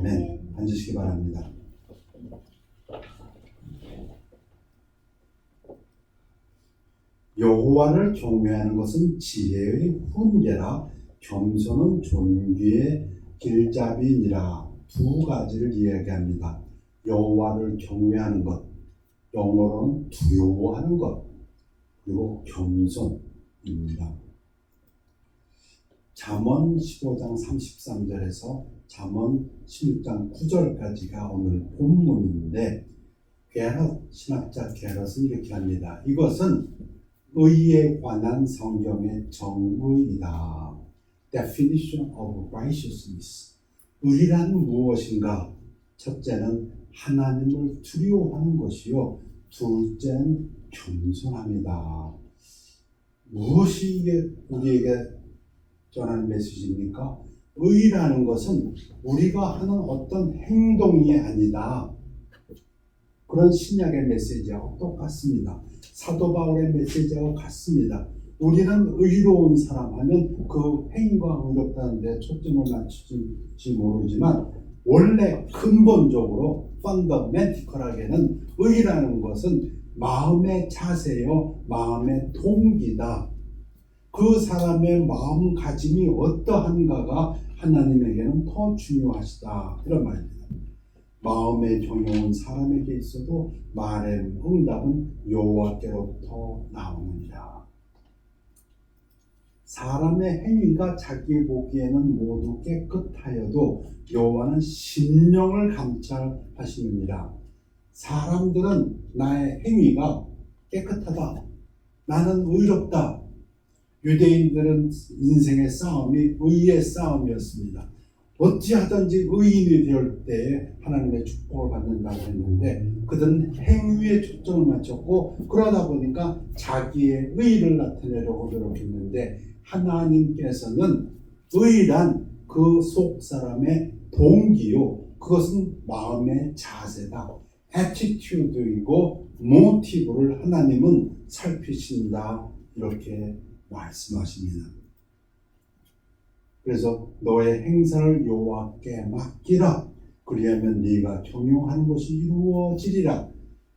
아멘. 앉으시기 바랍니다. 여호와를 경외하는 것은 지혜의 훈계라 겸손은 존귀의 길잡이니라. 두 가지를 이야기합니다. 여호와를 경외하는 것, 영어로는 두려워하는 것, 그리고 겸손입니다. 잠언 15장 33절에서 잠언 16장 9절까지가 오늘 본문인데, 신학자 게럿은 이렇게 합니다. 이것은 의에 관한 성경의 정의이다. Definition of righteousness. 의란 무엇인가? 첫째는 하나님을 두려워하는 것이요, 둘째는 겸손합니다. 무엇이 이게 우리에게 전하는 메시지입니까? 의라는 것은 우리가 하는 어떤 행동이 아니다. 그런 신약의 메시지하고 똑같습니다. 사도 바울의 메시지하고 같습니다. 우리는 의로운 사람 하면 그 행위가 의롭다는 데 초점을 맞출지 모르지만, 원래 근본적으로 펀더멘티컬하게는 의라는 것은 마음의 자세요, 마음의 동기다. 그 사람의 마음가짐이 어떠한가가 하나님에게는 더 중요하시다, 이런 말입니다. 마음의 경영은 사람에게 있어도 말의 응답은 여호와께로부터 나오느니라. 사람의 행위가 자기 보기에는 모두 깨끗하여도 여호와는 심령을 감찰하시느니라. 사람들은 나의 행위가 깨끗하다, 나는 의롭다. 유대인들은 인생의 싸움이 의의 싸움이었습니다. 어찌하든지 의인이 될 때에 하나님의 축복을 받는다고 했는데, 그들은 행위에 초점을 맞췄고, 그러다 보니까 자기의 의를 나타내려고 노력했는데, 하나님께서는 의란 그 속 사람의 동기요, 그것은 마음의 자세다, attitude이고 모티브를 하나님은 살피신다, 이렇게 말씀하십니다. 그래서 너의 행사를 여호와께 맡기라. 그리하면 네가 경영하는 것이 이루어지리라.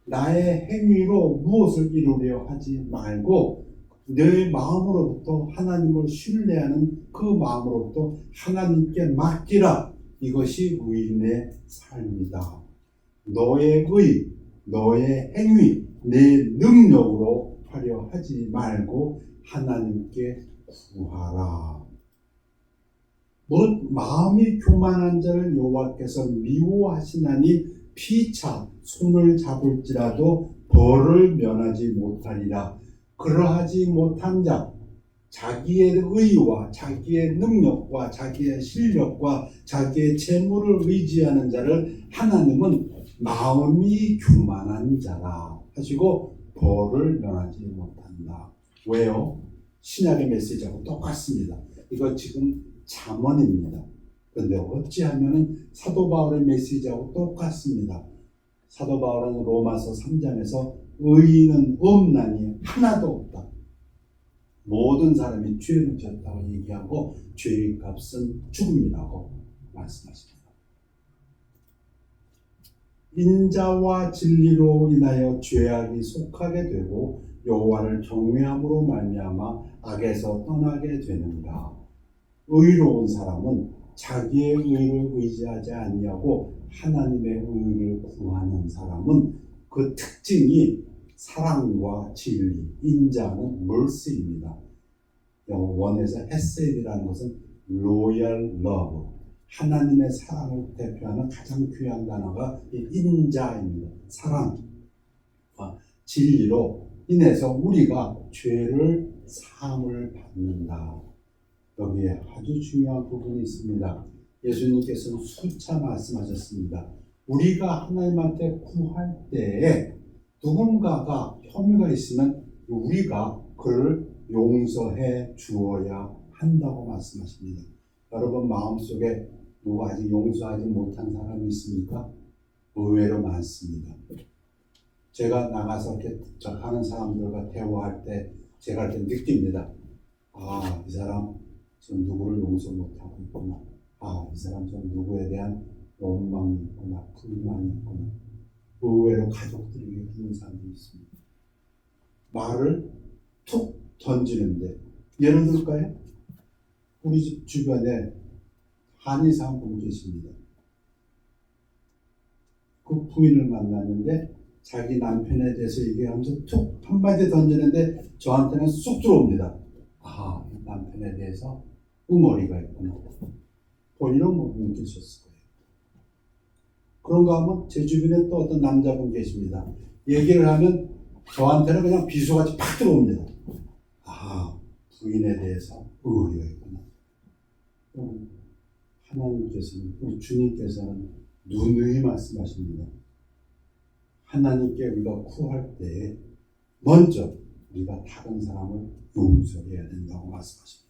나의 행위로 무엇을 이루려 하지 말고 내 마음으로부터 하나님을 신뢰하는 그 마음으로부터 하나님께 맡기라. 이것이 의인의 삶이다. 너의 의, 너의 행위, 내 능력으로 하려 하지 말고 하나님께 구하라. 무릇 마음이 교만한 자를 여호와께서 미워하시나니 피차 손을 잡을지라도 벌을 면하지 못하리라. 그러하지 못한 자, 자기의 의와 자기의 능력과 자기의 실력과 자기의 재물을 의지하는 자를 하나님은 마음이 교만한 자라 하시고 벌을 면하지 못한다. 왜요? 신약의 메시지하고 똑같습니다. 이거 지금 잠언입니다. 그런데 어찌하면 사도 바울의 메시지하고 똑같습니다. 사도 바울은 로마서 3장에서 의인은 없나니 하나도 없다. 모든 사람이 죄를 지었다고 얘기하고 죄의 값은 죽음이라고 말씀하십니다. 인자와 진리로 인하여 죄악이 속하게 되고 여호와를 경외함으로 말미암아 악에서 떠나게 되는가. 의로운 사람은 자기의 의를 의지하지 아니하고 하나님의 의를 구하는 사람은 그 특징이 사랑과 진리, 인자는 mercy입니다. 원에서 헤세드라는 것은 loyal love, 하나님의 사랑을 대표하는 가장 귀한 단어가 인자입니다. 사랑과 진리로 인해서 우리가 죄를 사함을 받는다. 여기에 아주 중요한 부분이 있습니다. 예수님께서는 수차 말씀하셨습니다. 우리가 하나님한테 구할 때에 누군가가 혐의가 있으면 우리가 그를 용서해 주어야 한다고 말씀하십니다. 여러분 마음속에 누가 아직 용서하지 못한 사람이 있습니까? 의외로 많습니다. 제가 나가서 이렇게 접하는 사람들과 대화할 때 제가 이렇게 느낍니다. 이 사람 저 누구를 용서 못하고 있구나. 이 사람 저 누구에 대한 원망이 있거나 불만이 있거나 의외로 가족들에게 그런 사람이 있습니다. 말을 툭 던지는데 예를 들까요? 우리 집 주변에 한의사 한 분 계십니다. 그 부인을 만났는데 자기 남편에 대해서 얘기하면서 툭 한마디 던지는데 저한테는 쑥 들어옵니다. 아, 남편에 대해서 응어리가 있구나. 본인은 못 느끼셨을 거예요. 그런가 하면 제 주변에 또 어떤 남자분 계십니다. 얘기를 하면 저한테는 그냥 비수같이 팍 들어옵니다. 아, 부인에 대해서 응어리가 있구나. 하나님께서는, 우리 주님께서는 누누이 말씀하십니다. 하나님께 우리가 구할 때 먼저 우리가 다른 사람을 용서해야 된다고 말씀하십니다.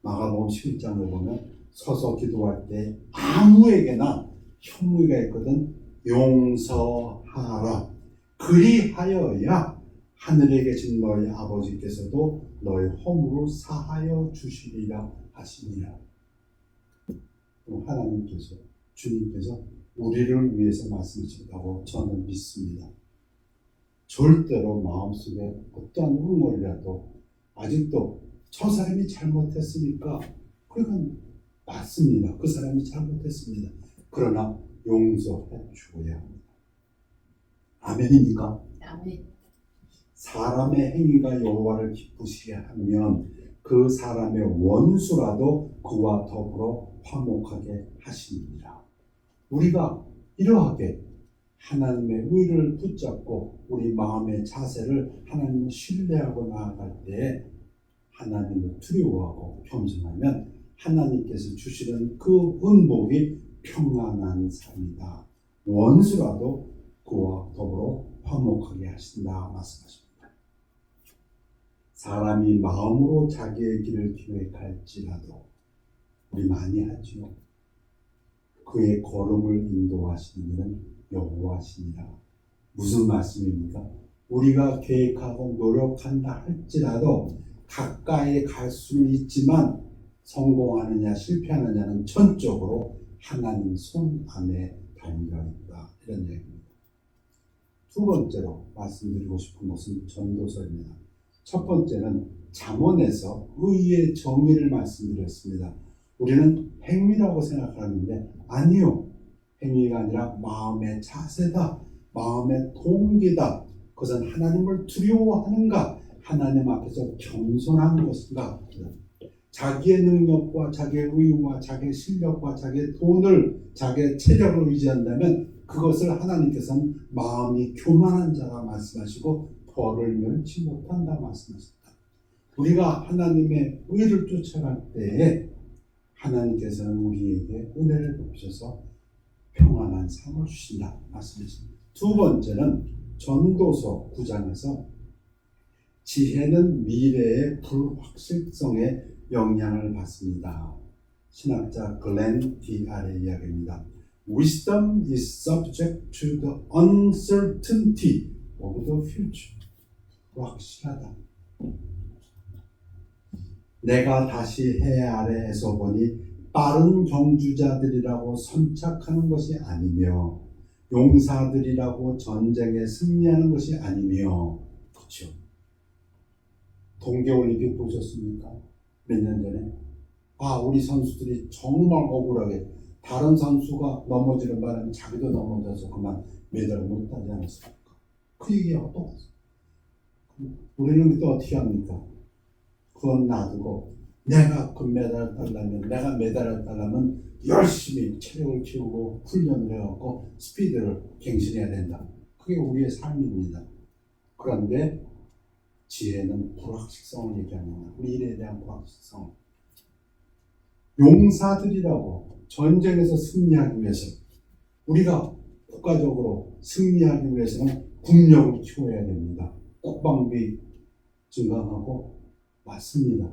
마가복음 11장을 보면 서서 기도할 때 아무에게나 혐의가 있거든 용서하라. 그리하여야 하늘에 계신 너희 아버지께서도 너희 허물을 사하여 주시리라 하시니라. 하나님께서, 주님께서 우리를 위해서 말씀하신다고 저는 믿습니다. 절대로 마음속에 어떠한 응어리라도 아직도 저 사람이 잘못했으니까 그건 맞습니다. 그 사람이 잘못했습니다. 그러나 용서해 주어야 합니다. 아멘입니까? 아멘. 사람의 행위가 여호와를 기쁘시게 하면 그 사람의 원수라도 그와 더불어 화목하게 하시니라. 우리가 이러하게 하나님의 의를 붙잡고 우리 마음의 자세를 하나님을 신뢰하고 나아갈 때 하나님을 두려워하고 겸손하면 하나님께서 주시는 그 은복이 평안한 삶이다. 원수라도 그와 더불어 화목하게 하신다 말씀하십니다. 사람이 마음으로 자기의 길을 계획할지라도 우리 많이 하지요. 그의 걸음을 인도하시는 이는 여호와시니라. 무슨 말씀입니까? 우리가 계획하고 노력한다 할지라도 가까이 갈 수는 있지만 성공하느냐 실패하느냐는 전적으로 하나님 손 안에 달려있다. 이런 얘기입니다. 두 번째로 말씀드리고 싶은 것은 전도서입니다. 첫 번째는 잠언에서 의의 정의를 말씀드렸습니다. 우리는 행위라고 생각하는데 아니요. 행위가 아니라 마음의 자세다. 마음의 동기다. 그것은 하나님을 두려워하는가? 하나님 앞에서 겸손한 것인가? 자기의 능력과 자기의 의와 자기의 실력과 자기의 돈을 자기의 체력을 의지한다면 그것을 하나님께서는 마음이 교만한 자가 말씀하시고 벌을 면치 못한다 말씀하셨다. 우리가 하나님의 의를 쫓아갈 때에 하나님께서는 우리에게 은혜를 베푸셔서 평안한 삶을 주신다 말씀하십니다. 두 번째는 전도서 9장에서 지혜는 미래의 불확실성에 영향을 받습니다. 신학자 글렌 디알의 이야기입니다. Wisdom is subject to the uncertainty of the future. 확실하다. 내가 다시 해 아래에서 보니 빠른 경주자들이라고 선착하는 것이 아니며 용사들이라고 전쟁에 승리하는 것이 아니며 그렇죠. 동계올림픽 보셨습니까? 몇 년 전에 우리 선수들이 정말 억울하게 다른 선수가 넘어지는 바람에 자기도 넘어져서 그만 메달을 못 따지 않았습니까? 그 얘기하고 똑같아요. 우리는 그때 어떻게 합니까? 그건 놔두고 내가 금메달을 따려면 내가 메달을 따려면 열심히 체력을 키우고 훈련을 해갖고 스피드를 갱신해야 된다. 그게 우리의 삶입니다. 그런데 지혜는 불확실성을 얘기합니다. 미래에 대한 불확실성. 용사들이라고 전쟁에서 승리하기 위해서 우리가 국가적으로 승리하기 위해서는 국력을 키워야 됩니다. 국방비 증강하고 맞습니다.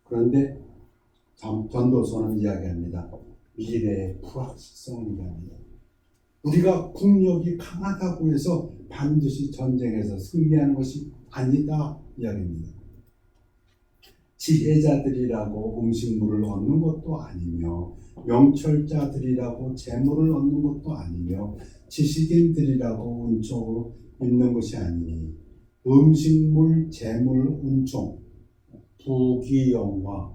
그런데 전도서는 이야기합니다. 미래의 불확실성을 얘기합니다. 우리가 국력이 강하다고 해서 반드시 전쟁에서 승리하는 것이 아니다 이야기입니다. 지혜자들이라고 음식물을 얻는 것도 아니며 명철자들이라고 재물을 얻는 것도 아니며 지식인들이라고 은총으로 입는 것이 아니니 음식물, 재물, 은총, 부귀영화.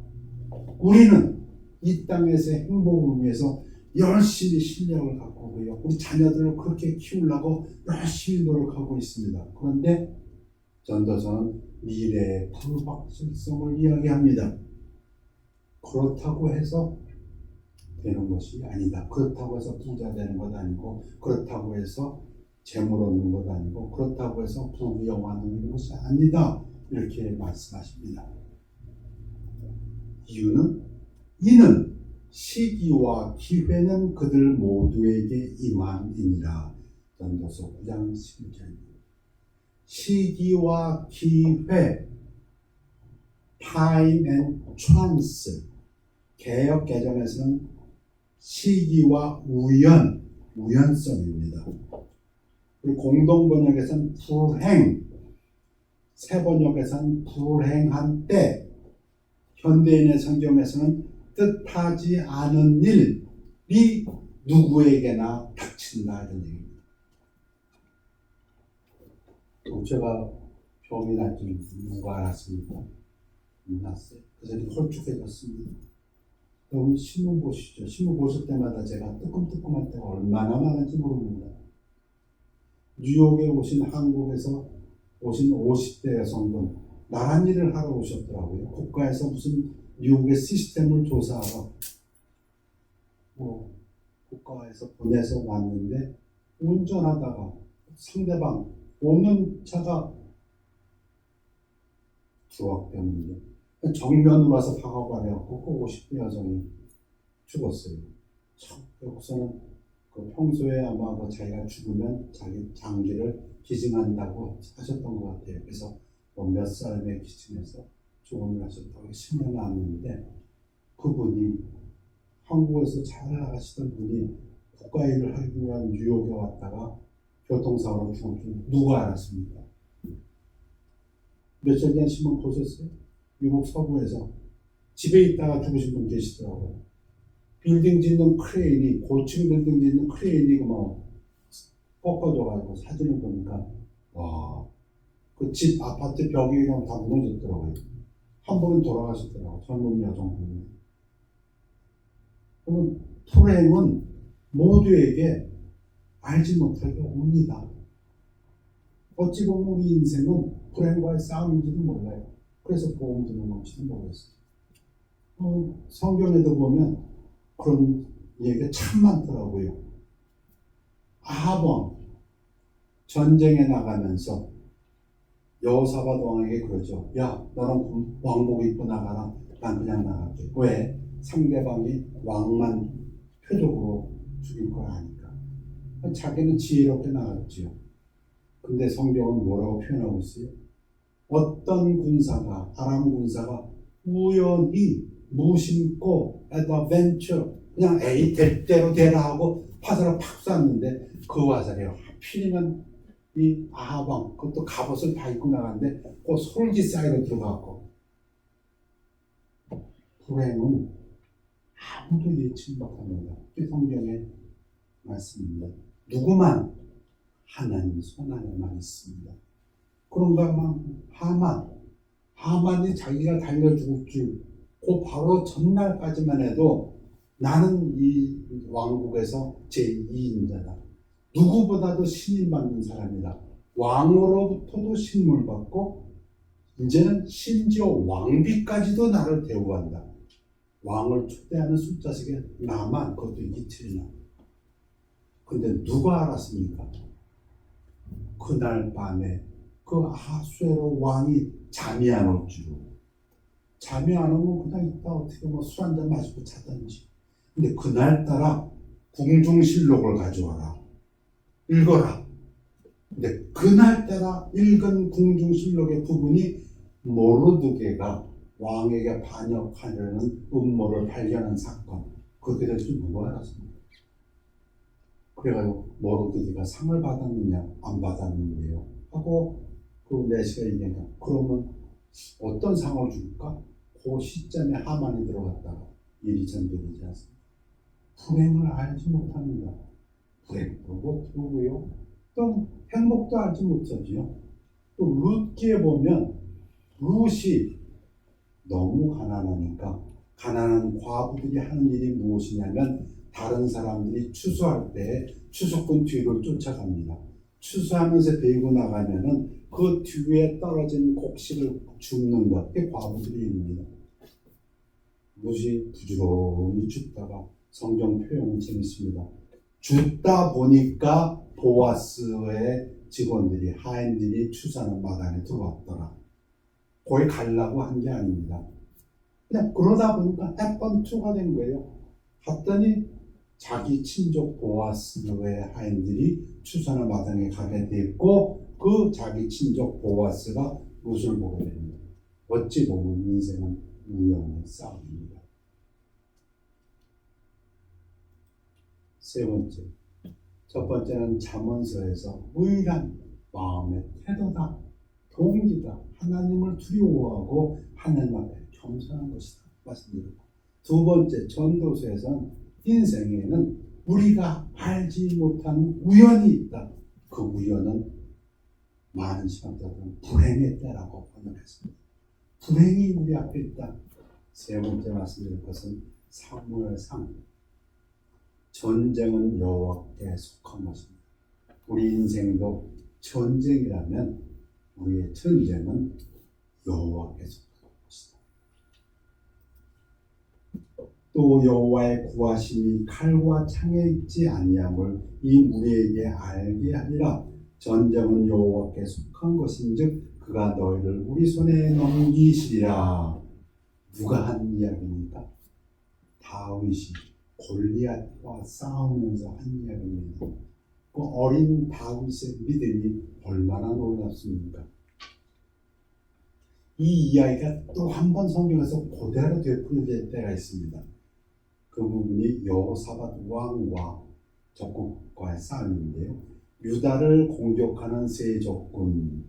우리는 이 땅에서 행복을 위해서 열심히 실력을 갖고 오고요. 우리 자녀들을 그렇게 키우려고 열심히 노력하고 있습니다. 그런데 전도서는 미래의 불확실성을 이야기합니다. 그렇다고 해서 되는 것이 아니다. 그렇다고 해서 부자 되는 것 아니고, 그렇다고 해서 재물 얻는 것 아니고, 그렇다고 해서 부귀영화 누리는 것이 아니다. 이렇게 말씀하십니다. 이는 시기와 기회는 그들 모두에게 임함이니라. 전도서 9장 11절입니다. 시기와 기회, time and chance. 개역 개정에서는 시기와 우연성입니다. 그리고 공동 번역에서는 불행, 새 번역에서는 불행한 때, 현대인의 성경에서는 뜻하지 않은 일이 누구에게나 닥친다 이런 얘기입니다. 제가 병이 날 줄 누가 알았습니까? 났어요. 그래서 이렇게 홀쭉해졌습니다. 여러분 신문 보시죠. 신문 보실 때마다 제가 뜨끔뜨끔할 때가 얼마나 많은지 모릅니다. 뉴욕에 오신 한국에서 오신 50대 여성분 나란 일을 하러 오셨더라고요. 국가에서 무슨 뉴욕의 시스템을 조사하러 국가에서 보내서 왔는데 운전하다가 상대방 오는 차가 트럭 때문에 정면으로 와서 박아버려갖고 그 50대 여성이 죽었어요. 여기서는 그 평소에 아마 자기가 죽으면 자기 장기를 기증한다고 하셨던 것 같아요. 그래서 몇 사람의 기증해서 죽음을 하셨다고 10년 남았는데, 그분이 한국에서 잘 나가시던 분이 국가 일을 하기 위한 뉴욕에 왔다가 교통사고로 죽은 줄 누가 알았습니까? 며칠 전 신문 보셨어요? 미국 서부에서 집에 있다가 죽으신 분 계시더라고요. 빌딩 짓는 크레인이, 고층 빌딩 짓는 크레인이 꺾어져가지고 사진을 보니까 와, 그 집 아파트 벽이 그냥 다 무너졌더라고요. 한 분은 돌아가셨더라고요. 젊은 여성분이. 그러면 불행은 모두에게 알지 못하게 옵니다. 어찌 보면 우리 인생은 불행과의 싸움인지도 몰라요. 그래서 보험 드는 건지도 모르겠어요. 성경에도 보면 그런 얘기가 참 많더라고요. 아합 전쟁에 나가면서 여호사밧 왕에게 그러죠. 야, 너는 왕복 입고 나가라. 난 그냥 나갈게. 왜? 상대방이 왕만 표적으로 죽일 걸 아니까. 자기는 지혜롭게 나갔지요. 근데 성경은 뭐라고 표현하고 있어요? 어떤 군사가, 아람 군사가 우연히 무심코 adventure, 그냥 에이 될 대로 되라 하고 화살을 팍 쐈는데 그 화살이 하필이면 이 아합 왕, 그것도 갑옷을 다 입고 나갔는데 그 솔기 사이로 들어가고. 불행은 아무도 예측 못합니다. 이 성경의 말씀입니다. 누구만 하나님 손 안에만 있습니다. 그런가 하만이 자기가 달려 죽을 줄, 그 바로 전날까지만 해도 나는 이 왕국에서 제2인자다. 누구보다도 신임받는 사람이다. 왕으로부터도 신임을 받고 이제는 심지어 왕비까지도 나를 대우한다. 왕을 초대하는 숫자식에 나만, 그것도 이틀이나. 근데 누가 알았습니까? 그날 밤에 그 아하수에로 왕이 잠이 안 올 줄. 잠이 안 오면 그냥 있다 어떻게 술 한잔 마시고 자든지. 근데 그날따라 궁중실록을 가져와라. 읽어라. 근데 그날따라 읽은 궁중실록의 부분이 모르드게가 왕에게 반역하려는 음모를 발견한 사건. 그렇게 될 줄 누가 알았습니까? 그래가지고 모르드게가 상을 받았느냐 안 받았느냐요 하고 그 내시가 얘기하니까 그러면 어떤 상을 줄까? 그 시점에 하만이 들어갔다가 일이 전개되지 않습니다. 불행을 알지 못합니다. 불행도 못하고요. 또 행복도 알지 못하지요. 또 룻기에 보면 룻이 너무 가난하니까 가난한 과부들이 하는 일이 무엇이냐면 다른 사람들이 추수할 때 추수꾼 뒤를 쫓아갑니다. 추수하면서 데리고 나가면은 그 뒤에 떨어진 곡식을 줍는 것, 그게 과부들의 일입니다. 룻이 부지런히 줍다가 성경 표현은 재밌습니다. 줍다 보니까 보아스의 직원들이 하인들이 추수하는 마당에 들어왔더라. 거기 가려고 한 게 아닙니다. 그냥 그러다 보니까 해번투가 된 거예요. 갔더니 자기 친족 보아스의 하인들이 추수하는 마당에 가게 됐고 그 자기 친족 보아스가 룻을 보게 됩니다. 어찌 보면 인생은 우연의 싸움입니다. 세 번째, 첫 번째는 잠언서에서 유일한 마음의 태도다, 동기다, 하나님을 두려워하고 하나님 앞에 겸손한 것이다 말씀드렸고, 두 번째 전도서에서는 인생에는 우리가 알지 못하는 우연이 있다. 그 우연은 많은 신학자들은 불행의 때라고 번역했습니다. 불행이 우리 앞에 있다. 세 번째 말씀드릴 것은 사무엘상, 전쟁은 여호와께 속한 것입니다. 우리 인생도 전쟁이라면 우리의 전쟁은 여호와께 속한 것이다. 또 여호와의 구하심이 칼과 창에 있지 아니함을 이 무리에게 알게 하리라. 전쟁은 여호와께 속한 것인즉 그가 너희를 우리 손에 넘기시리라. 누가 한 이야기입니까? 다윗이 골리앗과 싸우면서 한 이야기입니다. 그 어린 다윗의 믿음이 얼마나 놀랍습니까? 이 이야기가 또 한 번 성경에서 그대로 되풀이될 때가 있습니다. 그 부분이 여호사밧 왕과 적국과의 싸움인데요. 유다를 공격하는 세 적군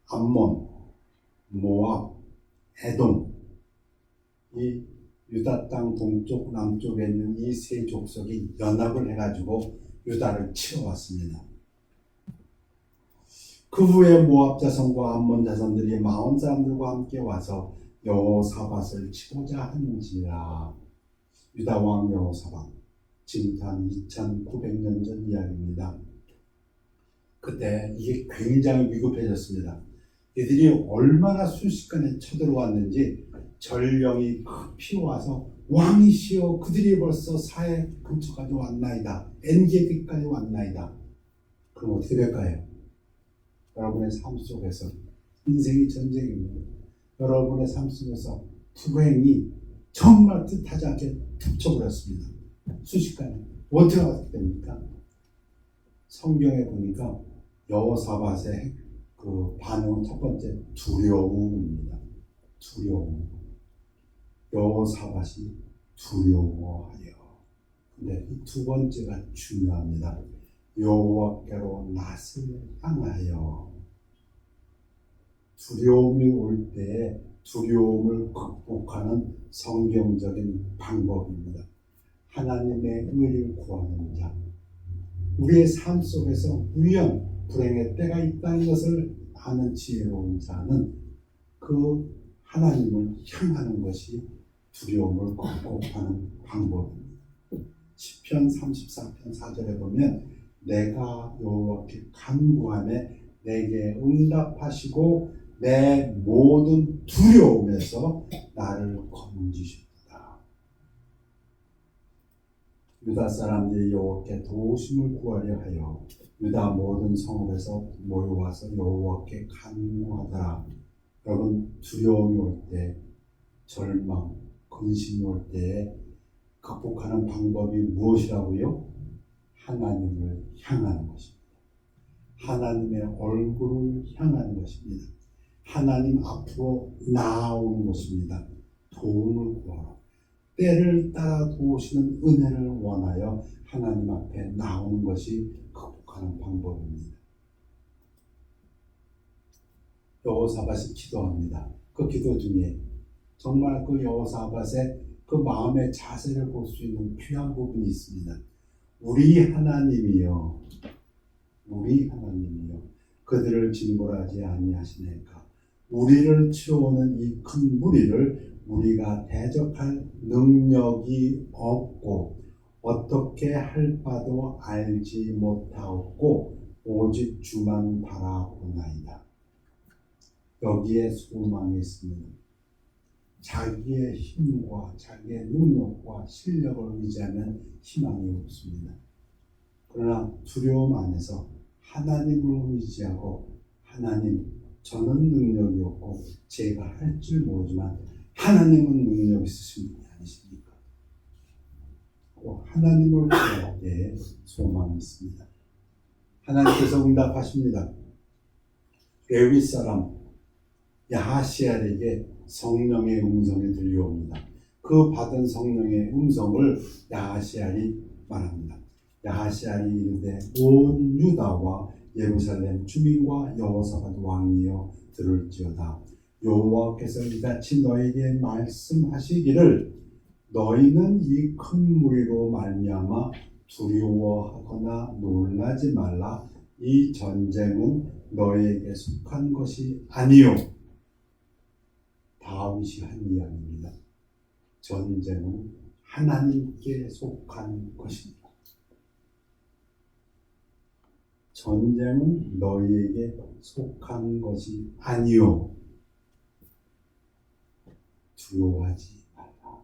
암몬, 모압, 에돔, 이 유다 땅 동쪽 남쪽에 있는 이 세 족속이 연합을 해가지고 유다를 치러왔습니다. 그 후에 모압 자손과 암몬 자손들이 마온 사람들과 함께 와서 여호사밧을 치고자 한지라. 유다 왕 여호사밧, 지금부터 한 2900년 전 이야기입니다. 그때 이게 굉장히 위급해졌습니다. 이들이 얼마나 순식간에 쳐들어왔는지 전령이 급히 와서 왕이시여 그들이 벌써 사해 근처까지 왔나이다. 엔게디까지 왔나이다. 그럼 어떻게 될까요? 여러분의 삶 속에서 인생이 전쟁입니다. 여러분의 삶 속에서 불행이 정말 뜻하지 않게 덮쳐버렸습니다. 순식간에 어떻게 하게 됩니까? 성경에 보니까 여호사밧의 그 반응은 첫 번째 두려움입니다. 두려움. 여호사밧이 두려워하여. 근데 이 두 번째가 중요합니다. 여호와께로 낯을 향하여. 두려움이 올 때 두려움을 극복하는 성경적인 방법입니다. 하나님의 의를 구하는 자. 우리의 삶 속에서 우연, 불행의 때가 있다는 것을 아는 지혜로운 자는 그 하나님을 향하는 것이 두려움을 극복하는 방법입니다. 시편 34편 4절에 보면 내가 여호와께 간구하매 내게 응답하시고 내 모든 두려움에서 나를 건지셨다. 유다 사람들이 여호와께 도우심을 구하려 하여 유다 모든 성읍에서 모여와서 여호와께 간구하더라. 여러분, 두려움이 올 때, 절망, 근심이 올 때에 극복하는 방법이 무엇이라고요? 하나님을 향하는 것입니다. 하나님의 얼굴을 향하는 것입니다. 하나님 앞으로 나아오는 것입니다. 도움을 구하라. 때를 따라 도우시는 은혜를 원하여 하나님 앞에 나오는 것이 극복하는 방법입니다. 여호사밧이 기도합니다. 그 기도 중에 정말 그 여호사밧의 그 마음의 자세를 볼 수 있는 귀한 부분이 있습니다. 우리 하나님이여 그들을 징벌하지 아니하시네까. 우리를 치러오는 이 큰 무리를 우리가 대적할 능력이 없고 어떻게 할 바도 알지 못하옵고 오직 주만 바라보나이다. 여기에 소망이 있습니다. 자기의 힘과 자기의 능력과 실력을 의지하면 희망이 없습니다. 그러나 두려움 안에서 하나님을 의지하고, 하나님, 저는 능력이 없고 제가 할 줄 모르지만 하나님은 능력 있으신 분이 아니십니까? 하나님을 구할 때에 소망이 있습니다. 하나님께서 응답하십니다. 레위 사람 야하시엘에게 성령의 음성이 들려옵니다. 그 받은 성령의 음성을 야하시엘이 말합니다. 야하시엘이 이르되 온 유다와 예루살렘 주민과 여호사밧 왕이여 들을지어다. 여호와께서 이같이 너에게 말씀하시기를 너희는 이 큰 무리로 말미암아 두려워하거나 놀라지 말라. 이 전쟁은 너희에게 속한 것이 아니요. 다윗이 한 이야기입니다. 전쟁은 하나님께 속한 것입니다. 전쟁은 너희에게 속한 것이 아니요. 두려워하지 말라.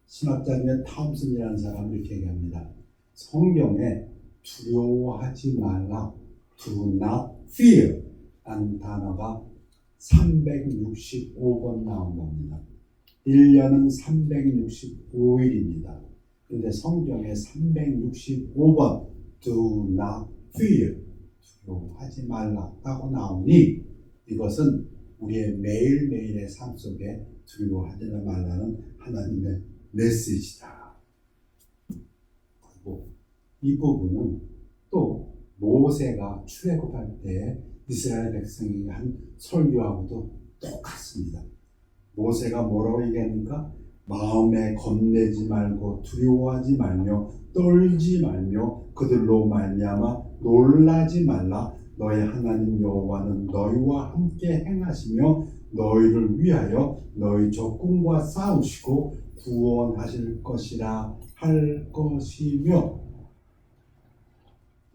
신학자 중에 탐슨이라는 사람이 이렇게 얘기합니다. 성경에 두려워하지 말라, do not fear 라는 단어가 365번 나온 겁니다. 1년은 365일입니다. 그런데 성경에 365번 do not fear, 두려워하지 말라라고 나오니 이것은 우리의 매일매일의 삶 속에 두려워하지 말라는 하나님의 메시지다. 그리고 이 부분은 또 모세가 출애굽할 때 이스라엘 백성에게 한 설교하고도 똑같습니다. 모세가 뭐라고 얘기합니까? 마음에 겁내지 말고 두려워하지 말며 떨지 말며 그들로 말미암아 놀라지 말라. 너희 하나님 여호와는 너희와 함께 행하시며 너희를 위하여 너희 적군과 싸우시고 구원하실 것이라 할 것이며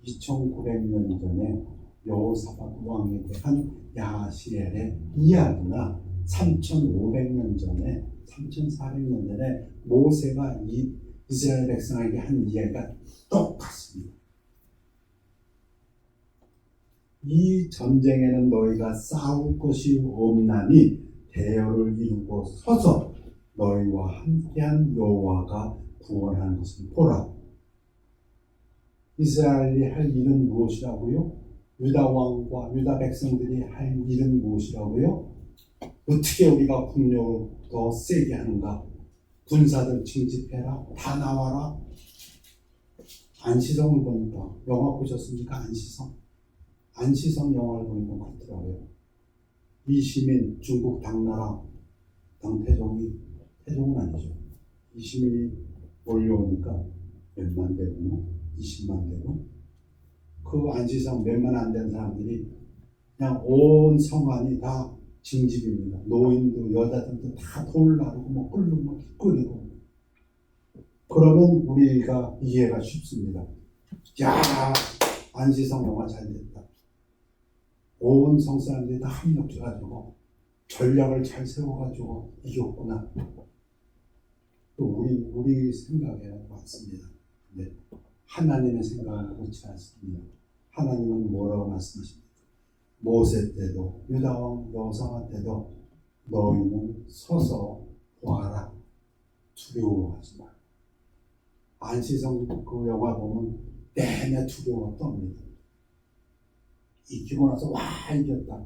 2900년 전에 여호사밧 왕에 대한 야하시엘의 이야기나 3500년 전에 3400년 전에 모세가 이 이스라엘 백성에게 한 이야기가 똑같습니다. 이 전쟁에는 너희가 싸울 것이 없나니 대열을 이루고 서서 너희와 함께한 여호와가 구원하는 것을 보라. 이스라엘이 할 일은 무엇이라고요? 유다 왕과 유다 백성들이 할 일은 무엇이라고요? 어떻게 우리가 국력을 더 세게 하는가? 군사들 징집해라. 다 나와라. 안시성을 보니까, 영화 보셨습니까? 안시성 영화를 보니까 그렇더라고요. 이시민, 중국 당나라 태종은 아니죠. 이시민이 몰려오니까 몇만 대군요? 20만 대군? 그 안시성 몇만 안 된 사람들이 그냥 온 성안이 다 징집입니다. 노인도 여자들도 다 돌 나르고 뭐 끓이고. 그러면 우리가 이해가 쉽습니다. 야, 안시성 영화 잘 됐다. 온 성사람들이 다 합력해가지고 전략을 잘 세워가지고 이겼구나. 또 우리 생각에 맞습니다. 네. 하나님의 생각은 그렇지 않습니다. 하나님은 뭐라고 말씀하십니까? 모세 때도 유다왕 여호사밧 때도 너희는 서서 보아라. 두려워하지 마. 안시성 그 영화 보면 내내 두려워 떱니다. 이기고 나서 와 이겼다.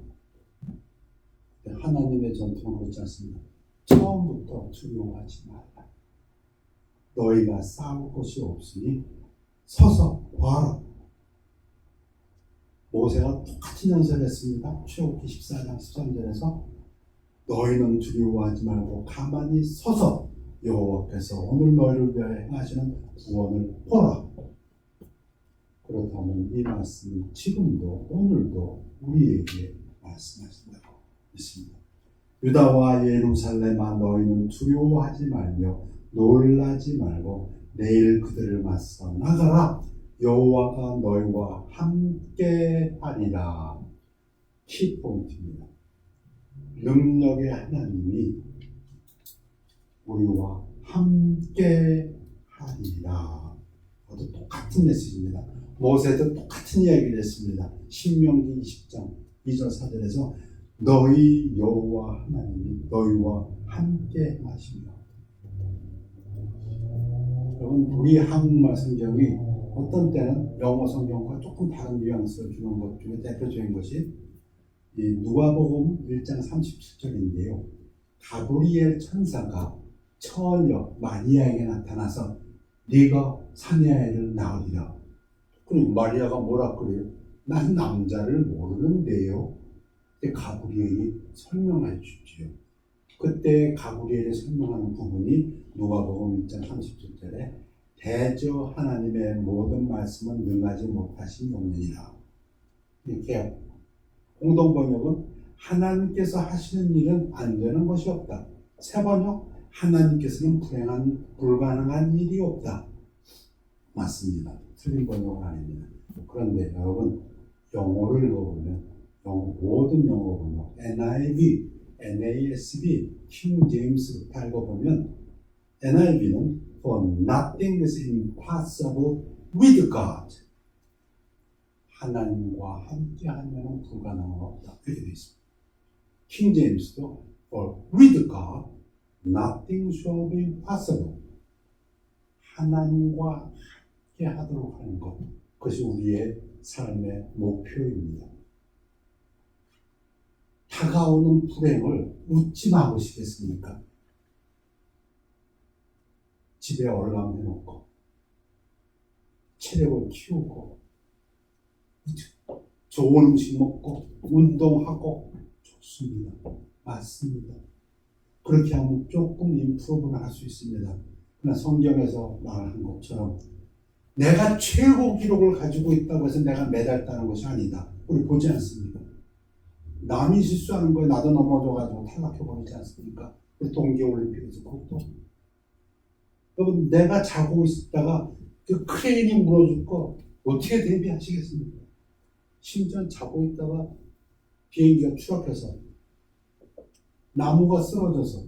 하나님의 전통은 그렇지 않습니다. 처음부터 두려워하지 말라. 너희가 싸울 것이 없으니 서서 봐라. 모세가 똑같은 연설을 했습니다. 출애굽기 14장 13절에서 너희는 두려워하지 말고 가만히 서서 여호와께서 오늘 너희를 위하여 행하시는 구원을 보라. 그렇다면 이 말씀이 지금도 오늘도 우리에게 말씀하신다고 믿습니다. 유다와 예루살렘아 너희는 두려워하지 말며 놀라지 말고 내일 그들을 맞서 나가라. 여호와가 너희와 함께 하리라. 키포인트입니다. 능력의 하나님이 우리와 함께 하리라. 그것도 똑같은 메시지입니다. 모세도 똑같은 이야기를 했습니다. 신명기 20장 2절 4절에서 너희 여호와 하나님이 너희와 함께 하시며. 여러분, 우리 한국말 성경이 어떤 때는 영어 성경과 조금 다른 뉘앙스를 주는 것 중에 대표적인 것이 이 누가복음 1장 37절인데요. 가브리엘 천사가 처녀 마리아에게 나타나서 네가 사내아이를 낳으리라. 그리고 마리아가 뭐라 그래요? 난 남자를 모르는데요. 그때 가브리엘이 설명해 주지요. 그때 가브리엘이 설명하는 부분이 누가복음 1장 37절에 대저 하나님의 모든 말씀은 능하지 못하신 없느니라. 이렇게 공동번역은 하나님께서 하시는 일은 안 되는 것이 없다. 세번역 하나님께서는 불가능한 일이 없다. 맞습니다. 틀린 번역은 아닙니다. 그런데 여러분 영어를 읽어보면 모든 영어 번역 NIV, NASB, 킹 제임스부터 읽어보면 NIV는 For nothing is impossible with God. 하나님과 함께하면 불가능한 없다. 이렇게 되어 있습니다. 킹 제임스도 For with God nothing shall be impossible. 하나님과 함께 하도록 하는 것, 그것이 우리의 삶의 목표입니다. 다가오는 불행을 웃지 마시겠습니까? 집에 얼람해놓고 체력을 키우고 좋은 음식 먹고 운동하고 좋습니다. 맞습니다. 그렇게 하면 조금 임프로브를 할 수 있습니다. 그러나 성경에서 말한 것처럼 내가 최고 기록을 가지고 있다고 해서 내가 매달다는 것이 아니다. 우리 보지 않습니까? 남이 실수하는 거에 나도 넘어져가지고 탈락해버리지 않습니까? 우리 동계올림픽에서 그것도. 여러분, 내가 자고 있다가 그 크레인이 물어줄 거 어떻게 대비하시겠습니까? 심지어 자고 있다가 비행기가 추락해서 나무가 쓰러져서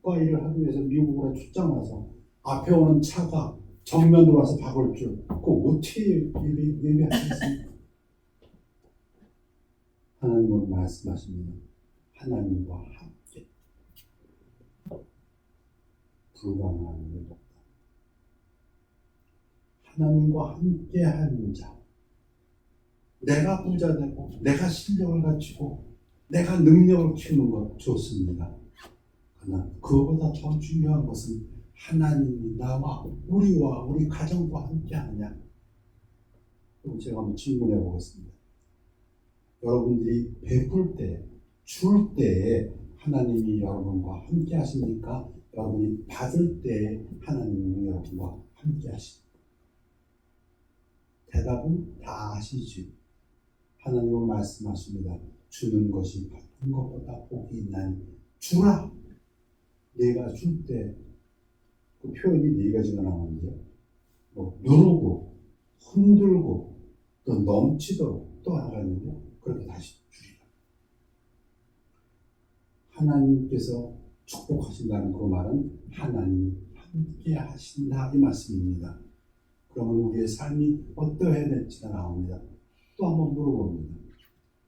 국가 일을 하기 위해서 미국으로 출장 와서 앞에 오는 차가 정면으로 와서 박을 줄, 그거 어떻게 예비하시겠습니까? 하나님은 말씀하십니다. 하나님과 함께 불가능한 일이 없다. 하나님과 함께 하는 자, 내가 부자 되고 내가 실력을 갖추고 내가 능력을 키우는 것 좋습니다. 그러나 그거보다 더 중요한 것은 하나님이 나와 우리와 우리 가정과 함께 하느냐. 그럼 제가 한번 질문해 보겠습니다. 여러분들이 베풀 때, 줄 때에 하나님이 여러분과 함께 하십니까? 여러분이 받을 때 하나님이 여러분과 함께 하십니까? 대답은 다 아시죠? 하나님은 말씀하십니다. 주는 것이 받는 것보다 복이 있나니 주라. 내가 줄 때 그 표현이 네 가지가 나오는데요. 누르고 흔들고 또 넘치도록 또 하나가 있는데 그렇게 다시 주리라. 하나님께서 축복하신다는 그 말은 하나님이 함께 하신다 이 말씀입니다. 그러면 우리의 삶이 어떠해야 될지가 나옵니다. 또 한번 물어봅니다.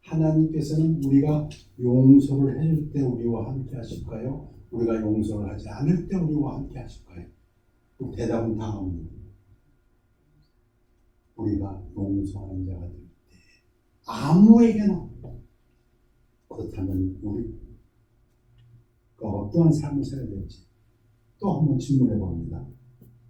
하나님께서는 우리가 용서를 해줄 때 우리와 함께 하실까요? 우리가 용서를 하지 않을 때 우리와 함께 하실까요? 그 대답은 다음입니다. 우리가 용서하는 자가 될 때 아무에게나. 그렇다면 우리가 어떠한 삶을 살아야 될지 또 한번 질문해 봅니다.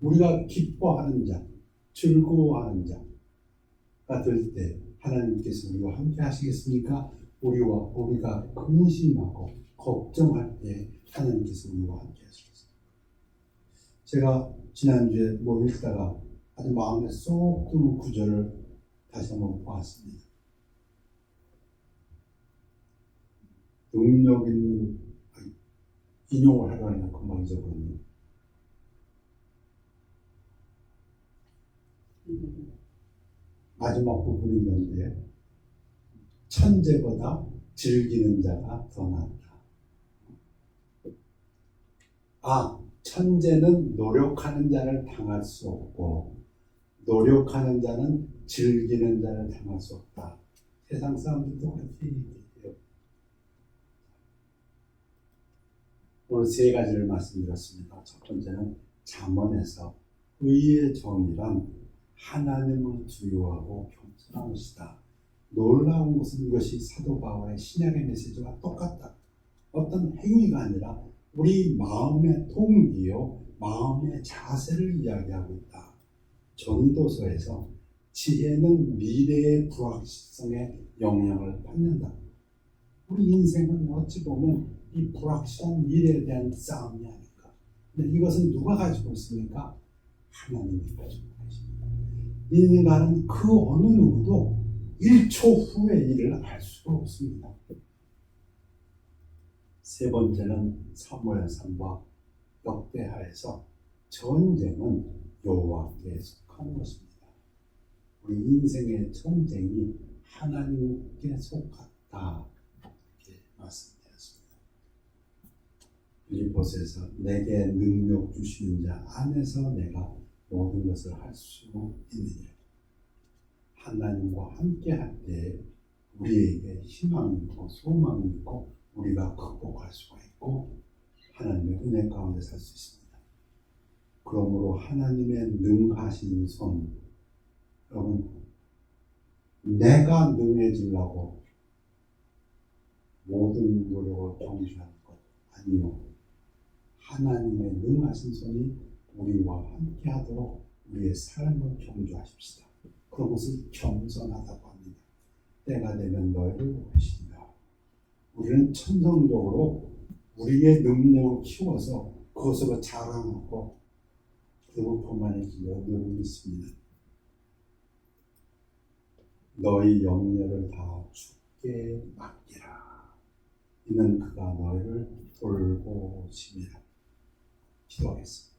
우리가 기뻐하는 자, 즐거워하는 자가 될 때 하나님께서 우리와 함께 하시겠습니까? 우리가 근심하고 걱정할 때 하나님께서 우리와 함께 하시겠습니다. 제가 지난주에 읽다가 아주 마음에 쏙 드는 구절을 다시 한번 보았습니다. 능력 있는 인용을 하려니까 금방 잊어버렸네요. 마지막 부분이 있는데 천재보다 즐기는 자가 더 낫다. 천재는 노력하는 자를 당할 수 없고 노력하는 자는 즐기는 자를 당할 수 없다. 세상 사람들도 그렇게 얘기해요. 오늘 세 가지를 말씀드렸습니다. 첫 번째는 잠언에서 의의 정의란 하나님을 두려워하고 겸손한 것이다. 놀라운 것은 이것이 사도 바울의 신약의 메시지와 똑같다. 어떤 행위가 아니라 우리 마음의 동기요, 마음의 자세를 이야기하고 있다. 전도서에서 지혜는 미래의 불확실성에 영향을 받는다. 우리 인생은 어찌 보면 이 불확실한 미래에 대한 싸움이 아닐까. 근데 이것은 누가 가지고 있습니까? 하나님이 가지고 계십니다. 인간은 그 어느 누구도 1초 후의 일을 알 수가 없습니다. 세 번째는 사무엘상과 역대하에서 전쟁은 여호와께 속한 것입니다. 우리 인생의 전쟁이 하나님께 속았다. 이렇게 말씀드렸습니다. 빌립보서에서 내게 능력 주시는 자 안에서 내가 모든 것을 할 수 있느냐. 하나님과 함께 할 때 우리에게 희망이 있고 소망이 있고 우리가 극복할 수가 있고 하나님의 은혜 가운데 살 수 있습니다. 그러므로 하나님의 능하신 손, 여러분, 내가 능해지려고 모든 노력을 경주하는 것 아니요. 하나님의 능하신 손이 우리와 함께 하도록 우리의 삶을 경주하십시다. 그것을 겸손하다고 합니다. 때가 되면 너희를 오신다. 우리는 천성적으로 우리의 능력을 키워서 그것으로 자랑하고 그리고 교만해지려 늘 믿습니다. 너희 염려를 다 주께 맡기라. 이는 그가 너희를 돌보심이라. 기도하겠습니다.